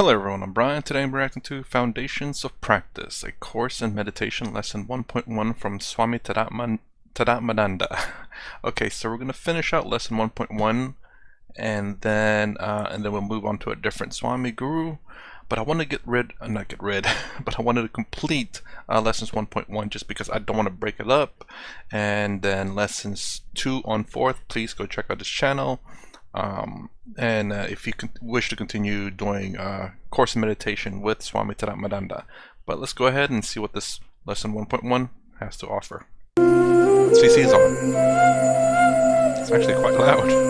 Hello everyone, I'm Brian. Today I'm reacting to Foundations of Practice, a course in meditation lesson 1.1 from Swami Tadatmananda. Okay, so we're going to finish out lesson 1.1 and then we'll move on to a different Swami Guru. But I want to but I wanted to complete lessons 1.1 just because I don't want to break it up. And then lessons 2 on 4th, please go check out this channel. If you wish to continue doing course in meditation with Swami Tadatmananda. But let's go ahead and see what this lesson 1.1 has to offer. CC is on. It's actually quite loud.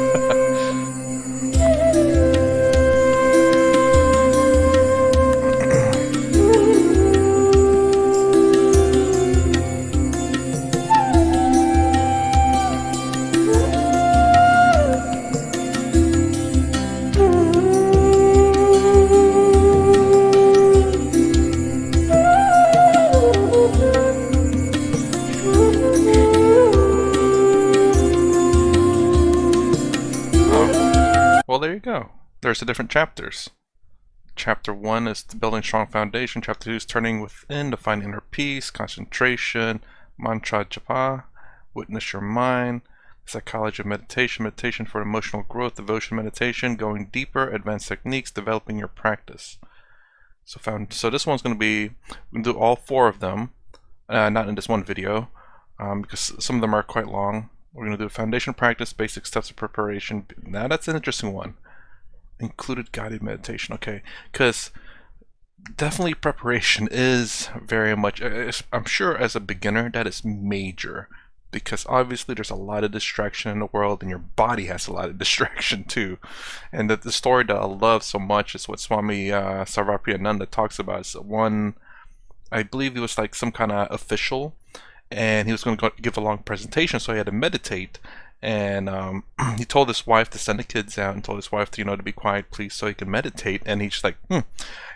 Well, there you go. There's the different chapters. Chapter 1 is building strong foundation. Chapter 2 is turning within to find inner peace, concentration, mantra japa, witness your mind, psychology of meditation, meditation for emotional growth, devotion meditation, going deeper, advanced techniques, developing your practice. So this one's going to be, we can do all 4 of them, not in this one video, because some of them are quite long. We're going to do foundation practice, basic steps of preparation. Now that's an interesting one. Included guided meditation. Okay, because definitely preparation is very much, I'm sure as a beginner that is major, because obviously there's a lot of distraction in the world and your body has a lot of distraction too. And the story that I love so much is what Swami Sarvapriyananda talks about. It's one, I believe he was like some kind of official, and he was going to give a long presentation, so he had to meditate. And he told his wife to send the kids out and told his wife to, to be quiet, please, so he can meditate. And he's like,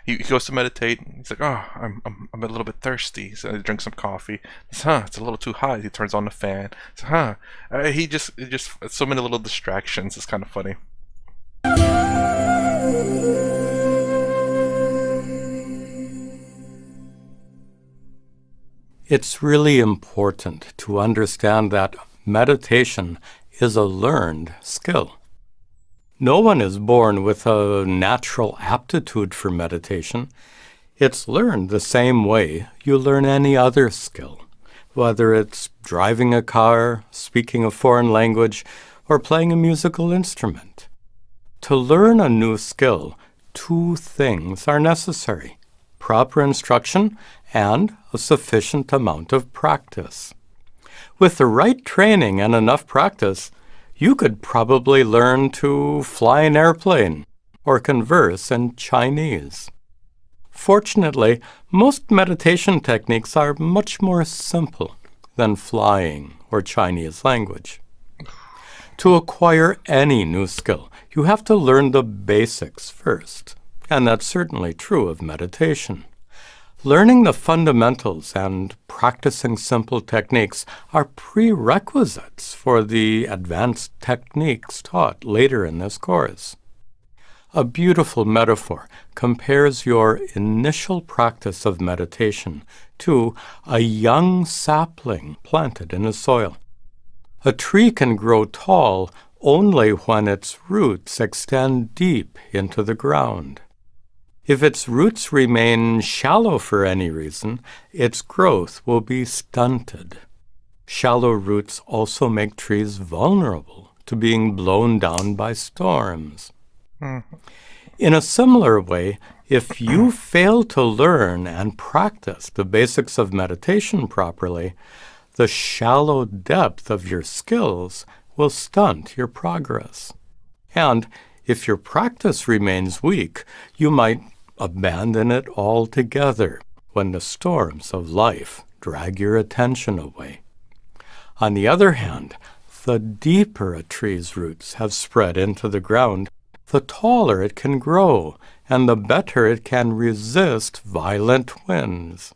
he goes to meditate. He's like, oh, I'm a little bit thirsty. So he drinks some coffee. He says, it's a little too hot. He turns on the fan. He says, he just so many little distractions. It's kind of funny. It's really important to understand that meditation is a learned skill. No one is born with a natural aptitude for meditation. It's learned the same way you learn any other skill, whether it's driving a car, speaking a foreign language, or playing a musical instrument. To learn a new skill, 2 things are necessary: proper instruction and a sufficient amount of practice. With the right training and enough practice, you could probably learn to fly an airplane or converse in Chinese. Fortunately, most meditation techniques are much more simple than flying or Chinese language. To acquire any new skill, you have to learn the basics first, and that's certainly true of meditation. Learning the fundamentals and practicing simple techniques are prerequisites for the advanced techniques taught later in this course. A beautiful metaphor compares your initial practice of meditation to a young sapling planted in the soil. A tree can grow tall only when its roots extend deep into the ground. If its roots remain shallow for any reason, its growth will be stunted. Shallow roots also make trees vulnerable to being blown down by storms. In a similar way, if you fail to learn and practice the basics of meditation properly, the shallow depth of your skills will stunt your progress. And if your practice remains weak, you might abandon it altogether when the storms of life drag your attention away. On the other hand, the deeper a tree's roots have spread into the ground, the taller it can grow, and the better it can resist violent winds.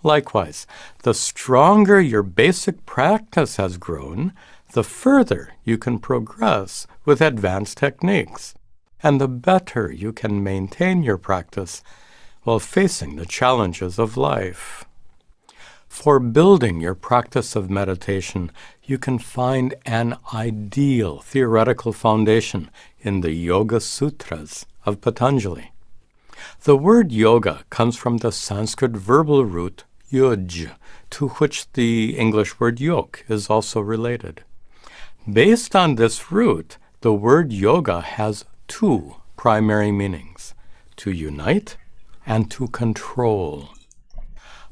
Likewise, the stronger your basic practice has grown, the further you can progress with advanced techniques. and the better you can maintain your practice while facing the challenges of life. For building your practice of meditation, you can find an ideal theoretical foundation in the Yoga Sutras of Patanjali. The word yoga comes from the Sanskrit verbal root yuj, to which the English word yoke is also related. Based on this root, the word yoga has two primary meanings: to unite and to control.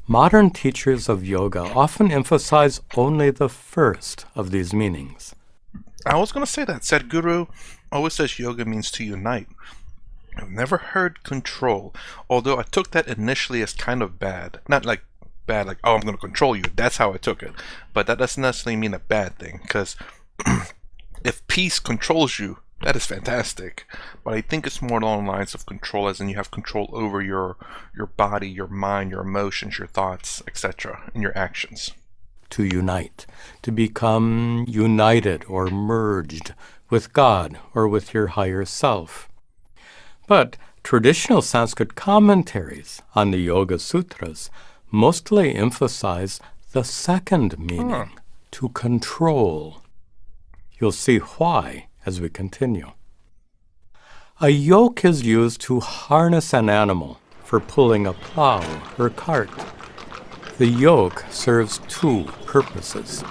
Modern teachers of yoga often emphasize only the first of these meanings. I was going to say that. Sadhguru always says yoga means to unite. I've never heard control, although I took that initially as kind of bad. Not like bad, like, oh, I'm going to control you. That's how I took it. But that doesn't necessarily mean a bad thing, because if peace controls you, that is fantastic. But I think it's more along the lines of control, as in you have control over your body, your mind, your emotions, your thoughts, etc., and your actions. To unite, to become united or merged with God or with your higher self. But traditional Sanskrit commentaries on the Yoga Sutras mostly emphasize the second meaning, to control. You'll see why as we continue. A yoke is used to harness an animal for pulling a plow or cart. The yoke serves two purposes.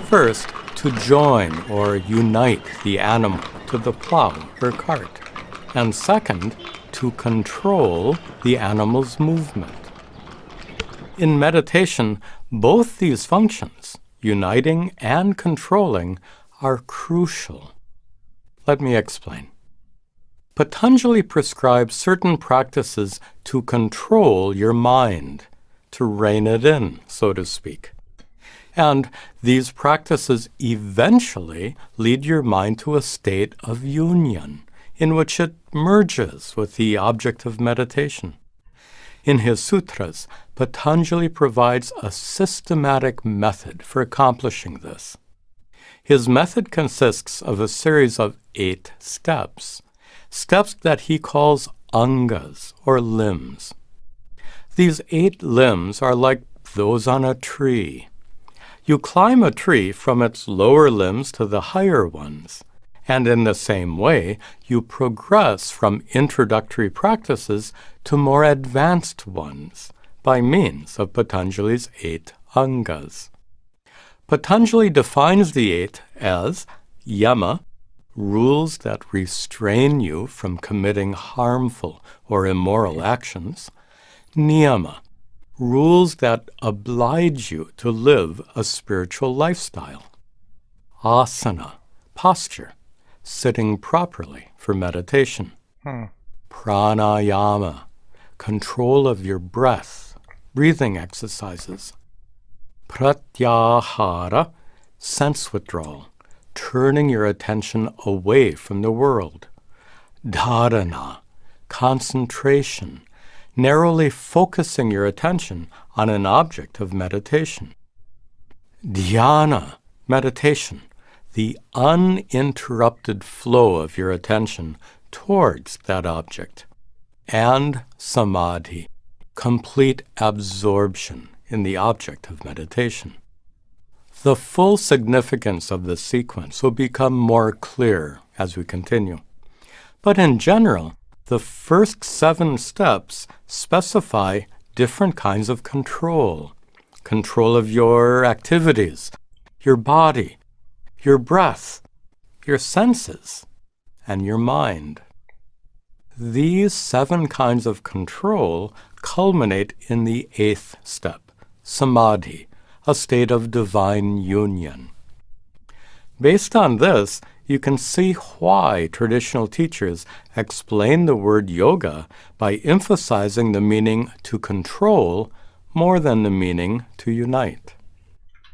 First, to join or unite the animal to the plow or cart, and second, to control the animal's movement. In meditation, both these functions, uniting and controlling, are crucial. Let me explain. Patanjali prescribes certain practices to control your mind, to rein it in, so to speak. And these practices eventually lead your mind to a state of union, in which it merges with the object of meditation. In his sutras, Patanjali provides a systematic method for accomplishing this. His method consists of a series of 8 steps that he calls angas, or limbs. These 8 limbs are like those on a tree. You climb a tree from its lower limbs to the higher ones, and in the same way, you progress from introductory practices to more advanced ones by means of Patanjali's 8 angas. Patanjali defines the 8 as yama, rules that restrain you from committing harmful or immoral actions; niyama, rules that oblige you to live a spiritual lifestyle; asana, posture, sitting properly for meditation; pranayama, control of your breath, breathing exercises; pratyahara, sense withdrawal, turning your attention away from the world; dharana, concentration, narrowly focusing your attention on an object of meditation; dhyana, meditation, the uninterrupted flow of your attention towards that object; and samadhi, complete absorption in the object of meditation. The full significance of this sequence will become more clear as we continue. But in general, the first 7 steps specify different kinds of control. Control of your activities, your body, your breath, your senses, and your mind. These 7 kinds of control culminate in the 8th step, samadhi, a state of divine union. Based on this, you can see why traditional teachers explain the word yoga by emphasizing the meaning to control more than the meaning to unite.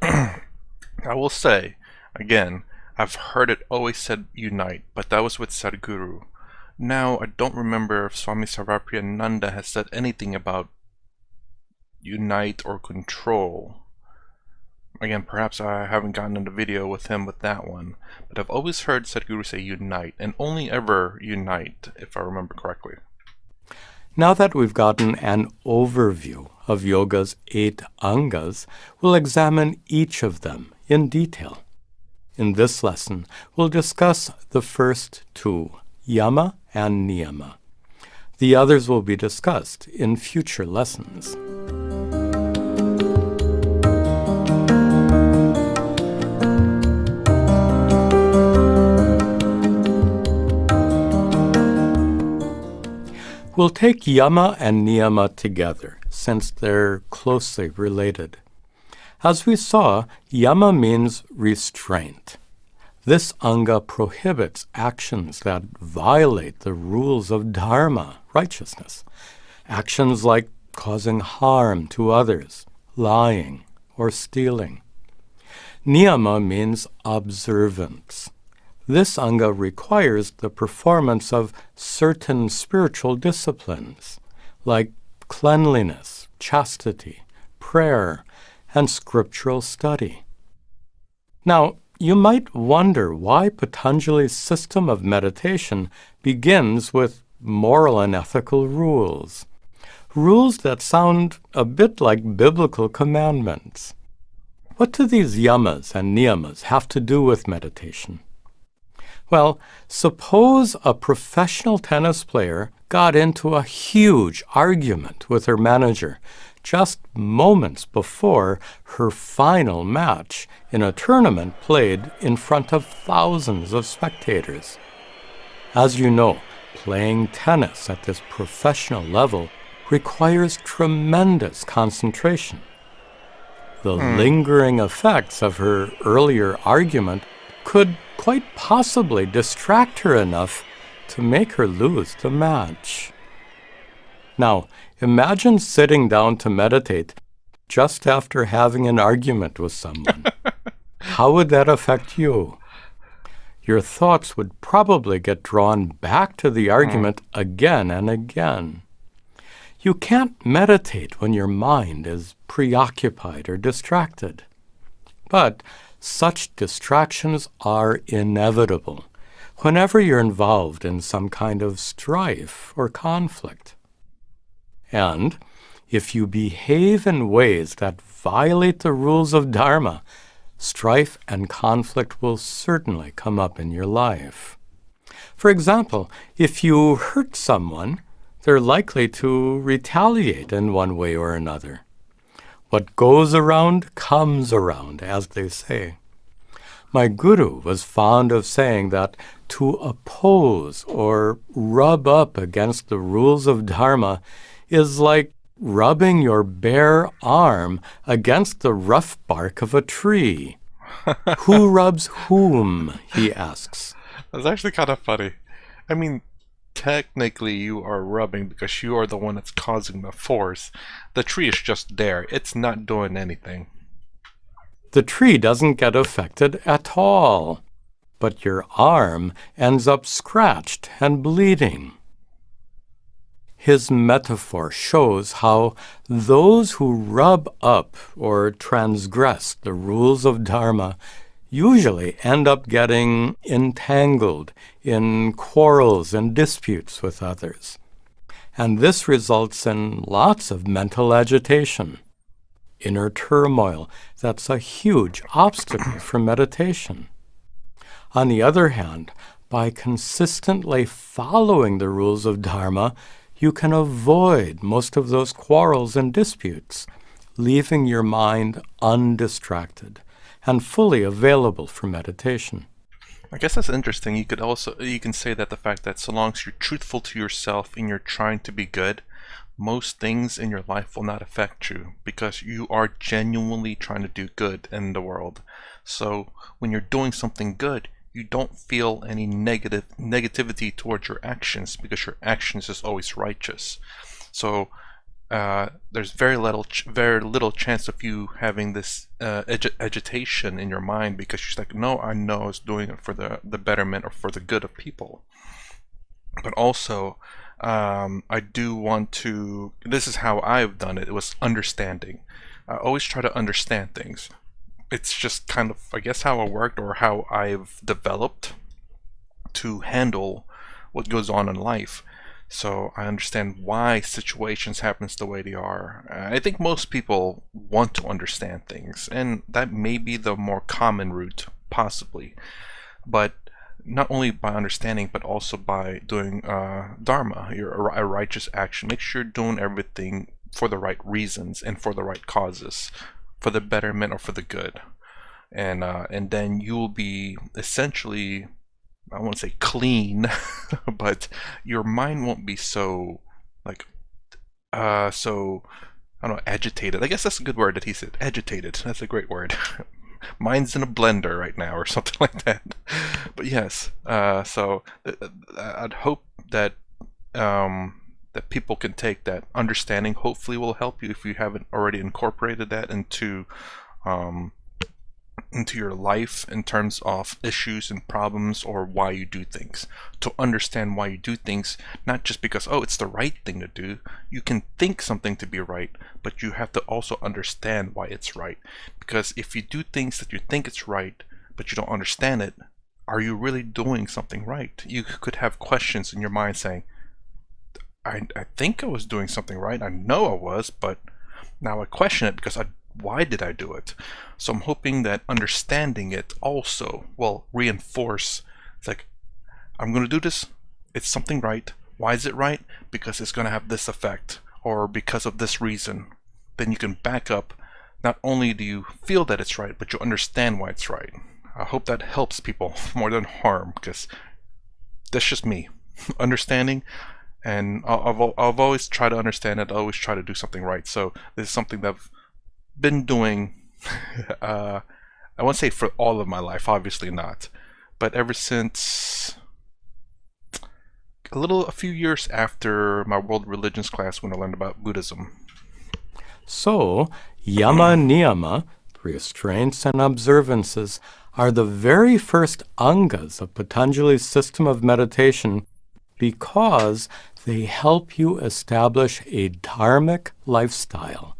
I will say, again, I've heard it always said unite, but that was with Sadhguru. Now, I don't remember if Swami Sarvapriyananda has said anything about unite or control. Again, perhaps I haven't gotten into video with him with that one, but I've always heard Sadhguru say unite, and only ever unite, if I remember correctly. Now that we've gotten an overview of yoga's 8 angas, we'll examine each of them in detail. In this lesson, we'll discuss the first 2, yama and niyama. The others will be discussed in future lessons. We'll take yama and niyama together, since they're closely related. As we saw, yama means restraint. This anga prohibits actions that violate the rules of dharma, righteousness. Actions like causing harm to others, lying, or stealing. Niyama means observance. This anga requires the performance of certain spiritual disciplines, like cleanliness, chastity, prayer, and scriptural study. Now, you might wonder why Patanjali's system of meditation begins with moral and ethical rules. Rules that sound a bit like biblical commandments. What do these yamas and niyamas have to do with meditation? Well, suppose a professional tennis player got into a huge argument with her manager just moments before her final match in a tournament played in front of thousands of spectators. As you know, playing tennis at this professional level requires tremendous concentration. The lingering effects of her earlier argument could quite possibly distract her enough to make her lose the match. Now, imagine sitting down to meditate just after having an argument with someone. How would that affect you? Your thoughts would probably get drawn back to the argument again and again. You can't meditate when your mind is preoccupied or distracted. But such distractions are inevitable whenever you're involved in some kind of strife or conflict. And if you behave in ways that violate the rules of Dharma, strife and conflict will certainly come up in your life. For example, if you hurt someone, they're likely to retaliate in one way or another. What goes around comes around, as they say. My guru was fond of saying that to oppose or rub up against the rules of Dharma is like rubbing your bare arm against the rough bark of a tree. Who rubs whom, he asks. That's actually kind of funny. I mean, technically you are rubbing because you are the one that's causing the force. The tree is just there. It's not doing anything. The tree doesn't get affected at all, but your arm ends up scratched and bleeding. His metaphor shows how those who rub up or transgress the rules of Dharma usually end up getting entangled in quarrels and disputes with others. And this results in lots of mental agitation, inner turmoil that's a huge obstacle for meditation. On the other hand, by consistently following the rules of Dharma, you can avoid most of those quarrels and disputes, leaving your mind undistracted and fully available for meditation. I guess that's interesting. You can say that the fact that so long as you're truthful to yourself and you're trying to be good, most things in your life will not affect you because you are genuinely trying to do good in the world. So when you're doing something good, you don't feel any negativity towards your actions because your actions is always righteous. So there's very little chance of you having this agitation in your mind because you're like, no, I know I was doing it for the betterment or for the good of people. But also, I do want to, this is how I've done it, it was understanding. I always try to understand things. it's just kind of, I guess, how I worked or how I've developed to handle what goes on in life. So I understand why situations happens the way they are. I think most people want to understand things, and that may be the more common route, possibly. But not only by understanding, but also by doing dharma, a righteous action. Make sure you're doing everything for the right reasons and for the right causes, for the betterment or for the good, and then you will be essentially, I won't say clean, but your mind won't be so like so I don't know, agitated. I guess that's a good word that he said. Agitated. That's a great word. Mine's in a blender right now or something like that. But yes, I'd hope that that people can take that understanding. Hopefully, will help you if you haven't already incorporated that um, into your life in terms of issues and problems or why you do things. To understand why you do things, not just because, oh, it's the right thing to do. You can think something to be right, but you have to also understand why it's right. Because if you do things that you think it's right, but you don't understand it, are you really doing something right? You could have questions in your mind saying, I think I was doing something right. I know I was, but now I question it because why did I do it? So I'm hoping that understanding it also will reinforce, it's like, I'm going to do this. It's something right. Why is it right? Because it's going to have this effect, or because of this reason. Then you can back up. Not only do you feel that it's right, but you understand why it's right. I hope that helps people more than harm, because that's just me. Understanding, and I've always tried to understand it. I always try to do something right. So this is something that I've been doing. I won't say for all of my life, obviously not, but ever since a few years after my world religions class when I learned about Buddhism. So, yama niyama, restraints and observances, are the very first angas of Patanjali's system of meditation because they help you establish a dharmic lifestyle,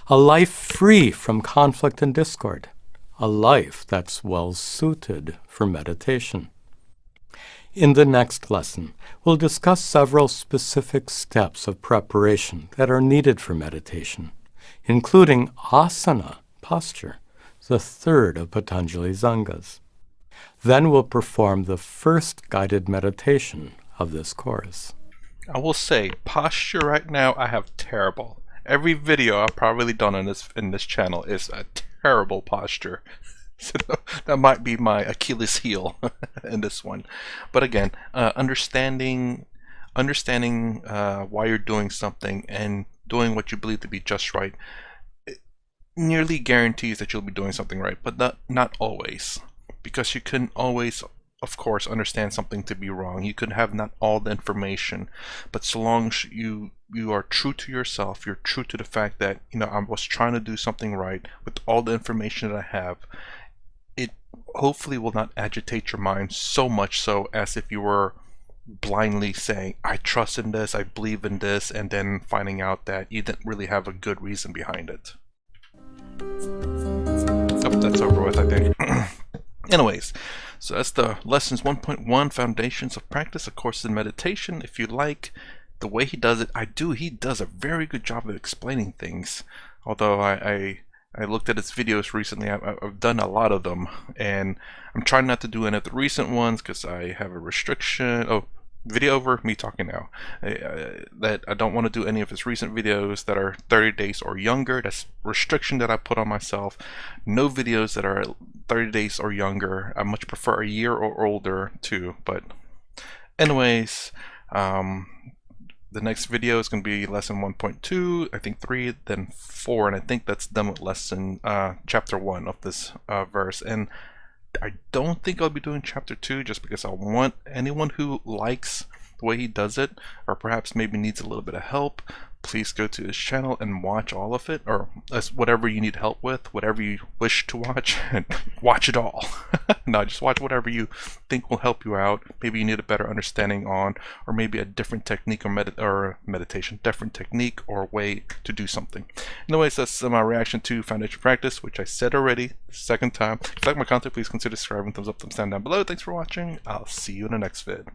a life free from conflict and discord, a life that's well suited for meditation. In the next lesson, we'll discuss several specific steps of preparation that are needed for meditation, including asana, posture, the third of Patanjali's angas. Then we'll perform the first guided meditation of this course. I will say, posture right now I have terrible. Every video I've probably done in this channel is a terrible posture. So that might be my Achilles heel in this one. But again, understanding why you're doing something and doing what you believe to be just right, it nearly guarantees that you'll be doing something right, but not always. Because you couldn't always, of course, understand something to be wrong. You could have not all the information, but so long as you are true to yourself, you're true to the fact that, I was trying to do something right with all the information that I have, it hopefully will not agitate your mind so much so as if you were blindly saying, I trust in this, I believe in this, and then finding out that you didn't really have a good reason behind it. Oh, that's over with, I think. Anyways, so that's the lessons 1.1 foundations of practice, of course, in meditation. If you like the way he does it, he does a very good job of explaining things. Although I looked at his videos recently, I've done a lot of them, and I'm trying not to do any of the recent ones because I have a restriction. Oh, video over, me talking now. That I don't want to do any of his recent videos that are 30 days or younger. That's restriction that I put on myself. No videos that are 30 days or younger. I much prefer a year or older too. But anyways, the next video is going to be lesson 1.2, I think 3, then 4, and I think that's done with lesson chapter 1 of this verse. And I don't think I'll be doing chapter 2 just because I want anyone who likes the way he does it, or perhaps maybe needs a little bit of help, please go to his channel and watch all of it, or whatever you need help with, whatever you wish to watch, and watch it all. No, just watch whatever you think will help you out. Maybe you need a better understanding on, or maybe a different technique or meditation, different technique or way to do something. Anyways, that's my reaction to foundation practice, which I said already, second time. If you like my content, please consider subscribing, thumbs up, thumbs down below. Thanks for watching. I'll see you in the next vid.